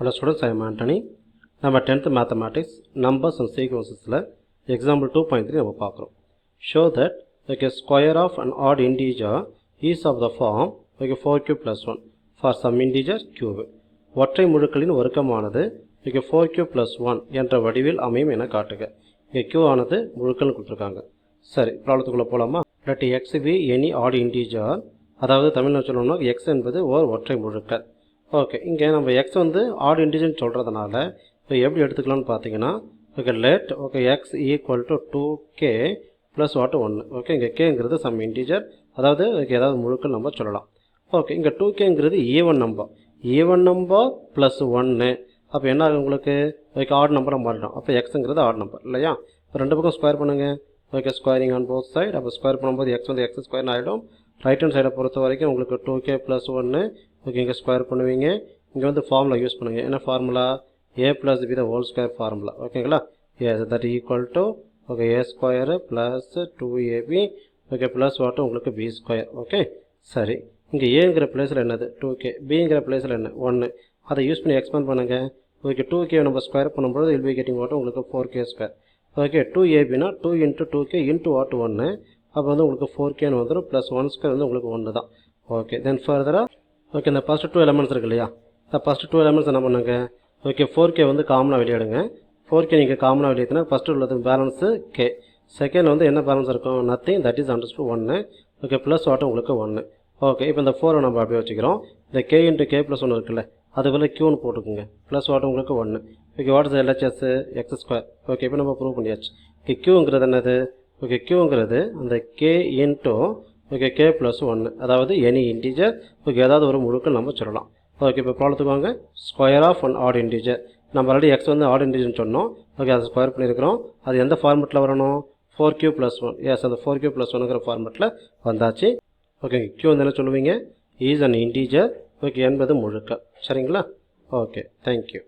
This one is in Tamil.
Hello students, I am Anthony. நம்ம 10th Mathematics Numbers and Sequences example 2.3 நம்ம பார்க்கிறோம். Show that square of an odd integer is of the form 4 cube plus 1 for some integer cube. ஒற்றை முழுக்களின் வர்க்கமானது 4 cube plus 1 என்ற வடிவில் அமையும் என காட்டுக. இங்கே q ஆனது முழுக்கள் கொடுத்திருக்காங்க. சரி, ப்ராப்ளத்துக்குள்ள போலாமா? Let x be any odd integer, அதாவது தமிழ்ல சொல்லணும்னா x என்பது ஒரு ஒற்றை முழுக்கள். ஓகே, இங்கே நம்ம x வந்து ஆட் இன்டிஜர்னு சொல்கிறதுனால இப்போ எப்படி எடுத்துக்கலாம்னு பார்த்தீங்கன்னா let x equal to 2k plus 1. Okay, இங்கே கேங்கிறது சம் இன்டிஜர், அதாவது ஏதாவது முழுக்கள் நம்ம சொல்லலாம். ஓகே, இங்கே 2kங்கிறது ஈவன் நம்பர் ப்ளஸ் 1. அப்போ என்ன ஆகும் உங்களுக்கு ஆட் நம்பராக மாறிடும். அப்போ எக்ஸுங்கிறது ஆட் நம்பர் இல்லையா? இப்போ ரெண்டு பக்கம் ஸ்கொயர் பண்ணுங்கள். Okay, squaring on both side. அப்போ ஸ்கொயர் பண்ணும்போது x வந்து எக்ஸ் ஸ்கொயர்னு ஆகிடும். ரைட் ஹேண்ட் சைடை பொறுத்த வரைக்கும் உங்களுக்கு 2k ப்ளஸ் 1. ஓகே, இங்கே ஸ்கொயர் பண்ணுவீங்க. இங்கே வந்து ஃபார்முலா யூஸ் பண்ணுங்கள். என்ன formula? a plus b the whole square formula. ஓகேங்களா? Yes, that equal to a square plus 2ab okay plus உங்களுக்கு b ஸ்கொயர். ஓகே, சரி, இங்கே ஏங்கிற பிளேஸில் என்னது 2k, பிங்கிற பிளேஸில் என்ன 1. அதை யூஸ் பண்ணி எக்ஸ்பேண்ட் பண்ணுங்கள். ஓகே, 2k நம்ம ஸ்கொயர் பண்ணும்போது வில் பி கெட்டிங் உங்களுக்கு 4k ஸ்கொயர். ஓகே, 2abனா 2 இன்ட்டு 2k இன்ட்டு 1. அப்போ வந்து உங்களுக்கு 4kன்னு வந்துடும். ப்ளஸ் 1 ஸ்கொயர் வந்து உங்களுக்கு 1 தான். ஓகே, தென் ஃபர்தராக ஓகே இந்த ஃபஸ்ட்டு 2 எலமெண்ட்ஸ் இருக்கு இல்லையா? இந்த ஃபஸ்ட்டு 2 எலமெண்ட்ஸ் என்ன பண்ணுங்க? ஓகே, 4k வந்து காமனாக வெளியிடுங்க. 4k நீங்கள் காமனாக வெளியேற்றினா ஃபஸ்ட்டு உள்ளது பேலன்ஸு k. செகண்ட் வந்து என்ன பேலன்ஸ் இருக்கும்? Nothing, that is understood 1. Okay, plus உங்களுக்கு 1. ஓகே, இப்போ இந்த 4 நம்ம அப்படியே வச்சுக்கிறோம். இந்த k இன்ட்டு k ப்ளஸ் 1 இருக்குல்ல, அதுக்குள்ளே க்யூன்னு போட்டுக்குங்க. ப்ளஸ் உங்களுக்கு 1. Okay, what is LHS? X square. Okay, இப்போ நம்ம ப்ரூவ் பண்ணியாச்சு. ஓகே, க்யூங்கிறது என்னது? ஓகே, க்யூங்கிறது அந்த k into okay k plus 1, அதாவது எனி இன்டிஜர். ஓகே, ஏதாவது ஒரு முழுக்கள் நம்ம சொல்லலாம். ஓகே, இப்போ ப்ராப்ளத்துக்கு வாங்க. Square of one odd integer. நம்ம ஆல்ரெடி எக்ஸ் வந்து ஆட் இன்டிஜர்னு சொன்னோம். ஓகே, அதை ஸ்கொயர் பண்ணியிருக்கிறோம். அது எந்த ஃபார்மெட்டில் வரணும்? 4q plus 1. எஸ், அந்த 4q ப்ளஸ் 1ங்கிற ஃபார்மெட்டில் வந்தாச்சு. ஓகே, q வந்து என்ன சொல்லுவீங்க? Is an integer. ஓகே, என்பது முழுக்கள். சரிங்களா? Okay, thank you.